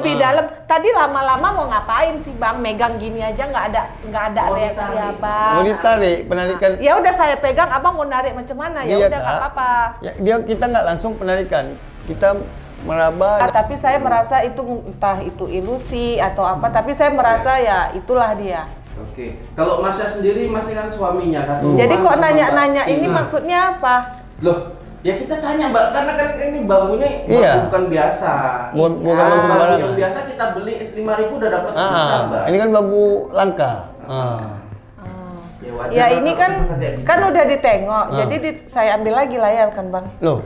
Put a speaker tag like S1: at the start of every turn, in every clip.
S1: lebih dalam. Tadi lama-lama mau ngapain sih Bang? Megang gini aja nggak ada reaksi Abang.
S2: Mau ditarik penarikan.
S1: Ya udah saya pegang, Abang mau narik macam mana? Ya udah nggak apa-apa.
S2: Ya, kita nggak langsung penarikan. Kita meraba.
S1: Tapi saya merasa itu entah itu ilusi atau apa, tapi saya merasa ya itulah dia.
S3: Oke. Kalau Masnya sendiri, Masnya kan suaminya kan.
S1: Jadi kok nanya-nanya ini maksudnya apa?
S3: Loh, ya kita tanya Mbak, karena kan ini bambunya bambu bukan biasa.
S2: Bukan bambu
S3: sembarangan. Yang biasa kita beli 5.000 udah dapat besar, Mbak.
S2: Ini kan bambu langka.
S1: Ya ini kan udah ditengok, jadi saya ambil lagi lah ya kan Bang.
S2: Loh,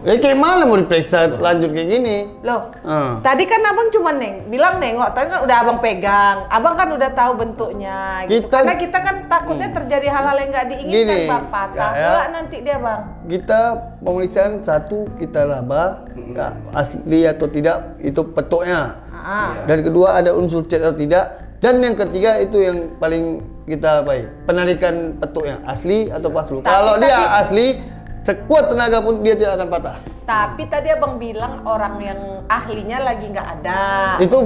S2: kayak mana mau diperiksa lanjut kayak gini?
S1: Loh, tadi kan Abang cuma bilang nengok, tadi kan udah Abang pegang, Abang kan udah tahu bentuknya gitu. Karena kita kan takutnya terjadi hal-hal yang nggak diinginkan Bang, patah pula nanti dia Bang.
S2: Kita pemeriksaan satu, kita raba asli atau tidak itu petuknya. Dan kedua ada unsur cat atau tidak. Dan yang ketiga itu yang paling kita penarikan petuknya asli atau palsu. Kalau dia asli, sekuat tenaga pun dia tidak akan patah.
S1: Tapi tadi Abang bilang orang yang ahlinya lagi nggak ada.
S2: Itu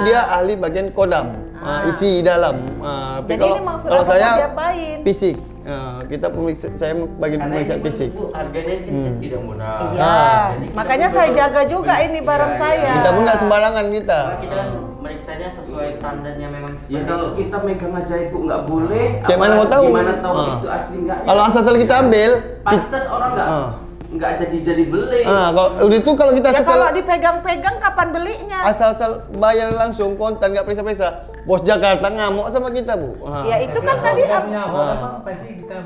S2: dia ahli bagian kodam, isi dalam.
S1: Jadi kalau, ini maksud
S2: kalau saya
S1: diapain?
S2: fisik, kita saya bagian pemeriksaan fisik.
S4: Harganya tidak murah.
S1: Iya. Makanya saya jaga juga ini barang saya.
S2: Kita pun nggak sembarangan kita.
S4: Kita kan meriksanya sesuai standarnya memang.
S3: Ya kalau kita megang aja Ibu nggak boleh.
S2: Kayak mana mau tahu?
S3: Gimana tahu itu asli nggak?
S2: Kalau asal-asal kita ambil,
S3: pantas orang nggak jadi beli.
S2: Kalau kita
S1: kalau dipegang-pegang kapan belinya?
S2: Asal-asal bayar langsung kontan nggak periksa-periksa. Bos Jakarta ngamuk sama kita Bu.
S1: Ya itu kan tadi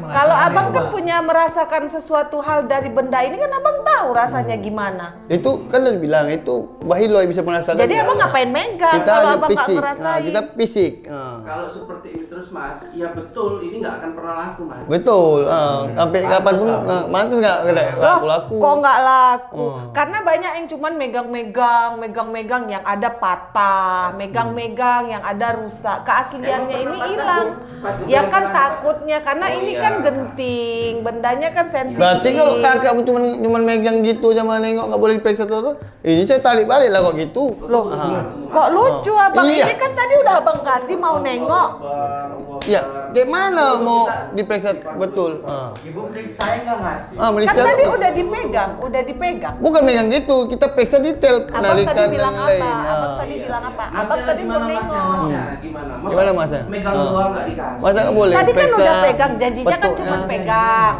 S1: kalau Abang kan punya merasakan sesuatu hal dari benda ini kan Abang tahu rasanya gimana.
S2: Itu kan udah bilang itu Bahilo yang bisa merasakan.
S1: Jadi Abang ngapain megang
S2: kita
S1: kalau Abang nggak ngerasain?
S2: Nah, kita fisik.
S3: Kalau seperti ini terus Mas, ya betul ini nggak akan pernah laku Mas.
S2: Betul. Sampai kapan pun mantus nggak laku.
S1: Kok nggak laku? Karena banyak yang cuman megang-megang yang ada patah, megang-megang yang ada rusak, keasliannya ini hilang. Ya kan takutnya karena ini kan genting, bendanya kan sensitif.
S2: Berarti kalau kakak cuman megang gitu sama nengok nggak boleh diperiksa tuh, ini saya tarik balik lah kok gitu.
S1: Loh, kok lucu Abang? Ini kan tadi udah Abang kasih mau nengok.
S2: Ya, gimana mau diperiksa betul?
S4: Ibu periksa nggak ngasih?
S1: Kan tadi udah dipegang.
S2: Bukan megang gitu, kita periksa detail penarikan dan lain-lain.
S1: Abang tadi bilang apa? Abang tadi mau nengok.
S2: Gimana Masnya?
S3: Megang doang nggak dikasih.
S2: Masa nggak boleh?
S1: Tadi kan udah pegang, janjinya kan cuma pegang.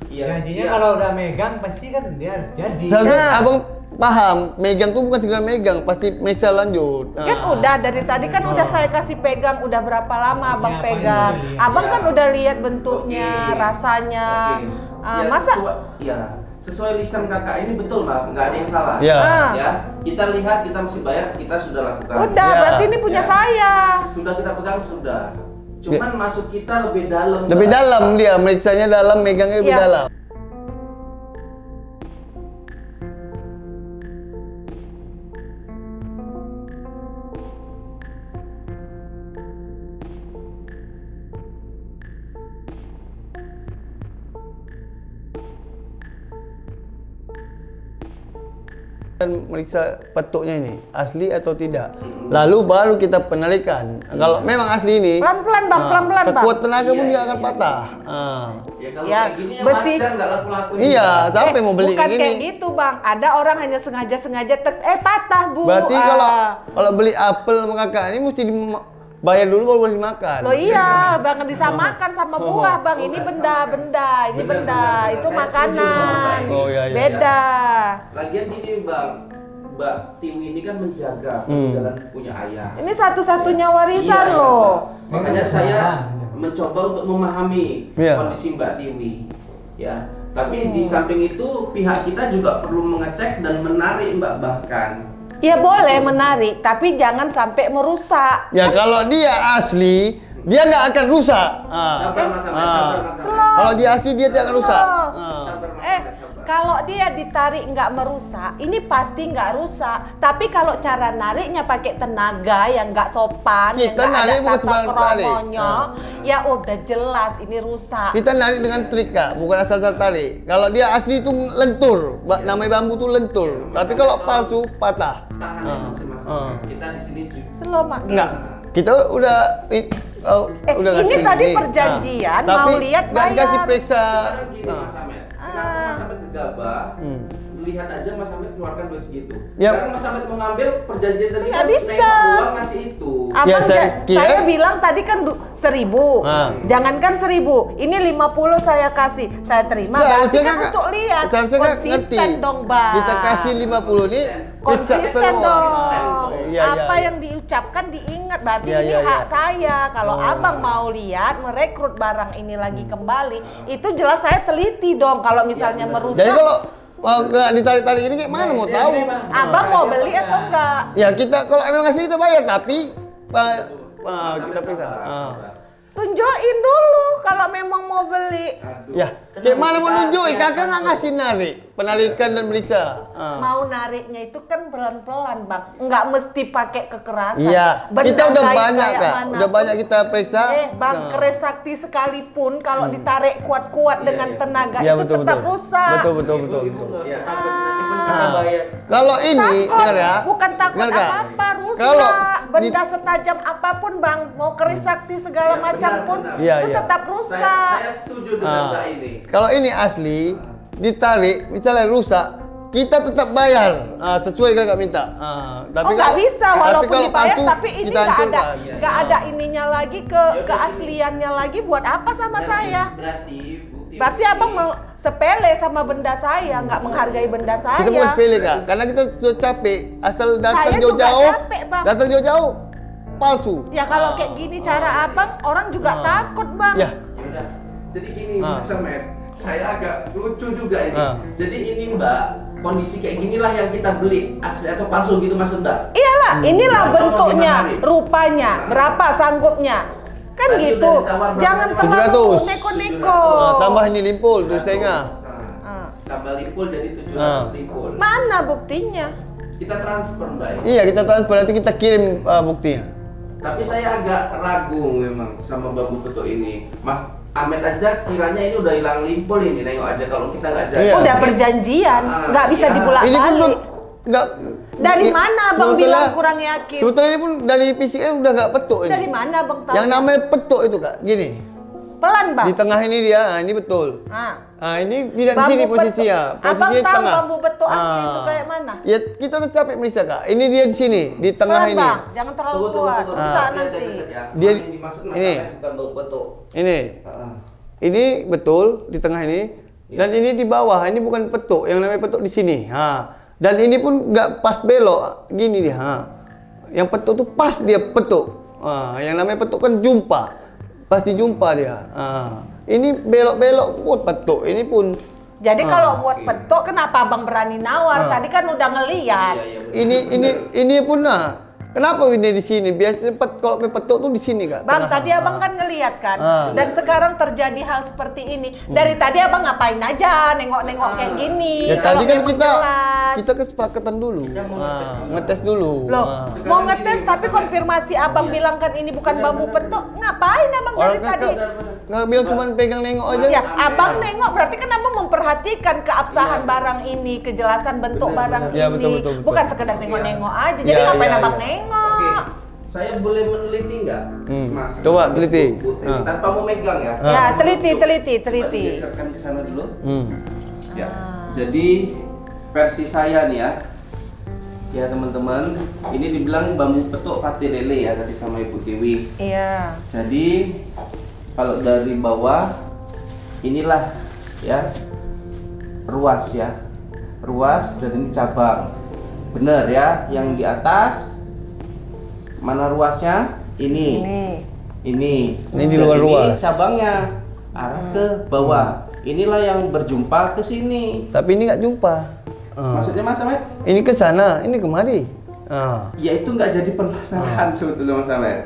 S5: Janjinya kalau udah megang pasti kan dia harus jadi.
S2: Abang paham, megang tuh bukan sekedar megang, pasti periksa lanjut.
S1: Kan udah dari tadi kan udah saya kasih pegang, udah berapa lama Abang pegang. Abang kan udah lihat bentuknya, rasanya. Masa?
S3: Sesuai lisan kakak ini betul Mbak, nggak ada yang salah. Ya, kita lihat, kita mesti bayar, kita sudah lakukan.
S1: Udah, berarti ini punya saya.
S3: Sudah kita pegang, sudah. Cuman masuk kita lebih dalam.
S2: Lebih dalam dia, meriksanya dalam, megangnya lebih dalam. Dan meriksa petuknya ini asli atau tidak, lalu baru kita penarikan. Kalau memang asli ini
S1: pelan-pelan Bang, pelan-pelan Bang.
S2: Sekuat tenaga pun dia akan patah.
S3: Ya kalau kayak gini yang
S1: besi
S3: nggak laku-laku.
S2: Iya, sampai mau beli
S1: bukan
S2: kayak
S1: kayak gitu Bang. Ada orang hanya sengaja patah Bu.
S2: Berarti kalau beli apel sama kakak ini mesti bayar dulu baru boleh dimakan.
S1: Loh iya, Bang disamakan sama buah Bang. Ini benda, ini benda, itu makanan.
S2: Oh iya.
S1: Beda.
S3: Lagian gini Bang, Mbak Tiwi ini kan menjaga peninggalan punya ayah.
S1: Ini satu-satunya warisan loh.
S3: Makanya saya mencoba untuk memahami kondisi Mbak Tiwi. Ya, tapi di samping itu pihak kita juga perlu mengecek dan menarik Mbak bahkan.
S1: Ya boleh menarik, tapi jangan sampai merusak.
S2: Ya kalau dia asli, dia nggak akan rusak.
S3: Sabar Mas.
S2: Kalau dia asli dia tidak akan rusak.
S1: Kalau dia ditarik nggak merusak, ini pasti nggak rusak. Tapi kalau cara nariknya pakai tenaga yang nggak sopan, yang
S2: Kita
S1: nggak
S2: narik
S1: ada
S2: bukan
S1: tata
S2: sembarang tarik.
S1: kromonya, ya udah jelas ini rusak.
S2: Kita narik dengan trik Kak, bukan asal-asal tarik. Kalau dia asli itu lentur, namanya bambu itu lentur. Tapi kalau palsu patah.
S3: Tahan masing-masing. Kita di sini juga.
S1: Selama
S2: Enggak. Kita udah udah
S1: ini
S2: ngasih
S1: tadi
S2: ini.
S1: perjanjian,
S2: Tapi
S1: mau lihat
S2: nggak
S1: bayar.
S2: kasih periksa.
S3: Sekarang gini Mas Ahmed, kenapa Mas Ahmed gegabah? Lihat aja Mas Ahmed keluarkan duit segitu.
S2: Ya.
S3: Sekarang Mas Ahmed mau ngambil perjanjian tadi
S1: Nggak
S3: kan
S1: bisa.
S3: nengok uang ngasih itu.
S1: Abang
S2: Ya, saya
S1: saya
S2: kira-
S1: bilang tadi kan 1.000. Jangankan 1.000, ini 50 saya kasih, saya terima. Berarti kan
S2: Kak,
S1: untuk lihat
S2: seharusnya Kak ngerti.
S1: konsisten dong, Bang.
S2: Kita kasih 50 ini periksa
S1: Konsisten
S2: terus.
S1: dong.
S2: Iya,
S1: Apa
S2: iya.
S1: yang diucapkan diingat. Berarti
S2: Iya,
S1: ini
S2: iya,
S1: hak
S2: iya.
S1: saya. Kalau abang mau lihat merekrut barang ini lagi kembali, itu jelas saya teliti dong. Kalau misalnya merusak,
S2: Jadi kalau nggak ditarik-tarik ini kayak mana mau tahu?
S1: abang mau beli atau enggak?
S2: Ya kita kalau emang ngasih kita bayar, tapi kita periksa.
S1: Tunjukin dulu kalau memang mau beli.
S2: Ya, kayak mana mau nunjukin? Kakak nggak ngasih narik, penarikan dan periksa.
S1: Mau nariknya itu kan pelan-pelan, Bang. Nggak mesti pakai kekerasan.
S2: Iya,
S1: Benda
S2: kita udah
S1: gaib
S2: banyak
S1: kayak
S2: Kak,
S1: manapun.
S2: udah banyak kita periksa.
S1: Bang, keris sakti sekalipun kalau ditarik kuat-kuat dengan tenaga
S2: Iya,
S1: itu
S2: betul,
S1: tetap
S2: betul.
S1: rusak.
S2: Betul, betul, betul,
S4: Ibu
S2: betul.
S4: nggak usah takut, nanti pun kita bayar.
S2: Kalau ini,
S1: Takut,
S2: dengar ya.
S1: bukan takut
S2: Dengar, Kak.
S1: apa-apa, rusak.
S2: Kalau
S1: Benda setajam apapun, Bang, mau keris sakti segala
S3: Iya,
S1: macam
S3: benar,
S1: pun
S3: benar.
S2: Iya,
S1: itu
S2: iya.
S1: tetap rusak.
S3: Saya setuju dengan Mbak ini.
S2: Kalau ini asli, ditarik, misalnya rusak, kita tetap bayar sesuai kakak minta. Tapi
S1: Oh, nggak bisa walaupun
S2: kalau
S1: dibayar,
S2: palsu,
S1: tapi ini
S2: kita
S1: nggak ada,
S2: hancurkan.
S1: nggak ada ininya lagi keasliannya lagi. Buat apa sama saya? Berarti abang mau sepele sama benda saya, nggak menghargai benda saya.
S2: Kita bukan sepele Kak, karena kita sudah capek. Asal datang
S1: Saya juga
S2: jauh-jauh,
S1: capek, Bang.
S2: datang jauh-jauh, palsu.
S1: Ya kalau kayak gini cara abang, orang juga takut, Bang.
S2: Ya,
S3: Yaudah, jadi gini Mas Ahmed, saya agak lucu juga ini. Jadi ini Mbak, kondisi kayak ginilah yang kita beli, asli atau palsu gitu maksud Mbak?
S1: Iyalah, inilah
S3: Nah,
S1: bentuknya,
S3: tolong dimahamin.
S1: rupanya, berapa sanggupnya. Kan
S3: Tadi
S1: gitu,
S3: udah ditawar berapa
S1: jangan
S3: tadi, Mas?
S1: terlalu
S2: 700.
S1: neko-neko.
S2: tambah ini limpul, tuh setengah.
S3: Tambah limpul jadi 700 limpul.
S1: Mana buktinya?
S3: Kita transfer Mbak.
S2: Iya, kita transfer, nanti kita kirim buktinya.
S3: Tapi saya agak ragu memang sama bambu petuk ini. Mas Ahmed aja kiranya ini udah hilang limpul ini, nengok aja kalau kita nggak jaga.
S2: Iya.
S1: Udah perjanjian, nggak bisa
S3: Iya.
S1: dibulak
S2: Ini pun belum,
S1: balik.
S2: nggak.
S1: Dari mana abang
S2: sebetulnya-
S1: bilang kurang yakin?
S2: Sebetulnya ini pun dari PCM udah nggak petuk ini.
S1: Dari mana abang tahu?
S2: Yang namanya petuk itu Kak, gini.
S1: Pelan, Bang.
S2: Di tengah ini dia, ini betul. Ini tidak di sini
S1: Bambu
S2: posisinya.
S1: betuk. Abang
S2: Posisinya di
S1: tahu
S2: tengah.
S1: bambu betuk asli itu kayak mana?
S2: Ya kita udah capek meriksa Kak. Ini dia di sini, di tengah
S1: Pelan,
S2: ini.
S1: Bang. Jangan terlalu kuat. Rusak nanti.
S2: Dia
S3: yang dimaksud Mas
S2: ini.
S3: Ahmed bukan bambu petuk.
S2: Ini. Ini betul di tengah ini. Dan ini di bawah, ini bukan petuk. Yang namanya petuk di sini. Dan ini pun nggak pas belok, gini dia. Yang petuk tuh pas dia petuk. Yang namanya petuk kan jumpa, pasti jumpa dia. Ini belok-belok pun petuk. Ini pun.
S1: Jadi kalau buat petuk, kenapa abang berani nawar? Tadi kan udah ngeliat.
S2: Ini pun Kenapa ini di sini? Biasanya kalau petuk tuh di sini Kak.
S1: Bang,
S2: tengah.
S1: tadi abang kan ngeliat kan, dan sekarang terjadi hal seperti ini. Dari tadi abang ngapain aja, nengok-nengok kayak gini.
S2: Ya
S1: Kalau
S2: tadi kan
S1: memang jelas.
S2: kita kesepakatan dulu.
S4: Kita mau
S2: Ngetes dulu.
S1: Loh, mau
S3: Sekarang
S1: ngetes
S3: gini,
S1: tapi
S3: Mas
S1: konfirmasi abang bilang kan ini bukan bambu petuk. Ngapain abang dari
S2: Orang kan
S1: tadi?
S2: nggak bilang cuma pegang nengok aja.
S1: Ya, abang nengok berarti kan abang memperhatikan keabsahan barang ini, kejelasan bentuk barang
S2: Ya,
S1: ini.
S2: betul.
S1: Bukan sekedar nengok-nengok aja. Jadi
S2: Ya,
S1: ngapain
S2: ya,
S1: abang
S2: ya.
S1: nengok?
S3: Oke, saya boleh meneliti nggak, Mas?
S2: Coba teliti.
S3: Tanpa mau megang ya.
S1: Ya, teliti.
S3: Coba digeserkan ke sana dulu. Ya. Jadi versi saya nih ya teman-teman, ini dibilang bambu petuk pati lele ya tadi sama Ibu Tiwi.
S1: Iya.
S3: Jadi kalau dari bawah inilah ya ruas dan ini cabang. Bener ya, yang di atas mana ruasnya? Ini. Ini
S2: di luar
S3: Dan
S2: ruas.
S3: Ini cabangnya arah ke bawah. Inilah yang berjumpa ke sini.
S2: Tapi ini nggak jumpa.
S3: Maksudnya Mas Ahmed?
S2: Ini ke sana, ini kemari.
S3: Ya itu nggak jadi permasalahan sebetulnya Mas Ahmed.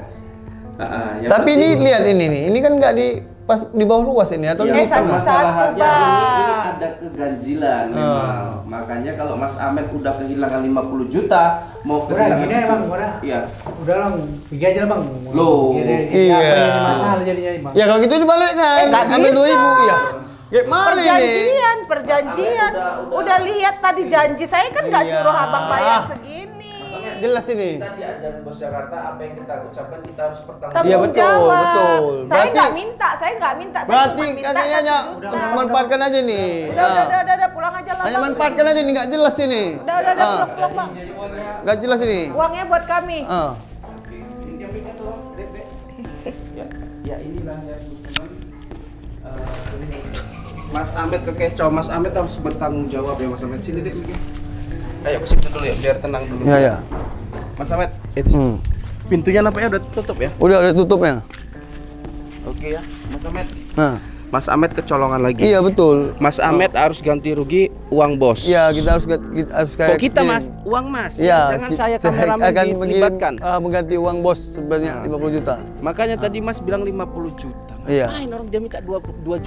S2: Tapi ini lihat ini nih, ini kan nggak di pas di bawah luas ini atau
S3: Ya,
S2: di hutan, Mas?
S3: masalahnya
S1: Bang.
S3: ini ada keganjilan memang. Makanya kalau Mas Ahmed udah kehilangan 50 juta, mau
S5: Udah
S3: kehilangan
S5: gini ya bang, udah.
S3: Iya.
S5: Udah lang, pergi aja lah bang.
S3: Loh.
S5: Iya.
S2: Iya.
S5: Masalah jadinya bang.
S2: Ya kalau gitu dibalik kan,
S1: nggak
S2: ambil
S1: bisa.
S2: 2.000 ya. Gimana ini?
S1: Perjanjian.
S3: Udah.
S1: Udah lihat tadi janji saya kan nggak
S2: Iya.
S1: nyuruh abang bayar segini.
S2: Jelas ini.
S3: Kita diajarin bos Jakarta, apa yang kita ucapkan kita harus bertanggung
S1: Tanggung
S2: Iya, betul,
S1: jawab.
S2: betul.
S1: Saya
S2: Berarti-
S1: nggak minta, saya nggak minta. Saya
S2: Berarti
S1: cuma minta
S2: kakaknya
S1: 1
S2: hanya
S1: juta.
S2: manfaatkan aja nih.
S1: Udah, pulang aja lah.
S2: Hanya
S1: Bang.
S2: manfaatkan aja nih, nggak jelas ini.
S1: Udah, pulang bang.
S2: Nggak jelas ini.
S1: Uangnya buat kami.
S3: Ya inilah ya teman-teman. Mas Ahmed kekecoh, Mas Ahmed harus bertanggung jawab ya Mas Ahmed. Sini deh Miki. Ayo ke situ dulu ya, biar tenang dulu.
S2: Ya, ya.
S3: Mas Ahmed,
S2: Hmm.
S3: pintunya nampaknya udah tutup ya?
S2: Udah tutupnya.
S3: Oke ya, Mas Ahmed.
S2: Nah,
S3: Mas Ahmed kecolongan lagi.
S2: iya betul.
S3: Mas Ahmed harus ganti rugi uang bos.
S2: Iya, kita harus kayak
S3: Kok kita
S2: gini.
S3: Mas, uang Mas.
S2: Iya,
S3: Jangan saya kameramen
S2: akan
S3: dilibatkan.
S2: mengganti uang bos sebanyak 50 juta.
S3: Makanya tadi Mas bilang 50 juta.
S2: Iya.
S3: Ngapain orang dia minta 2 juta?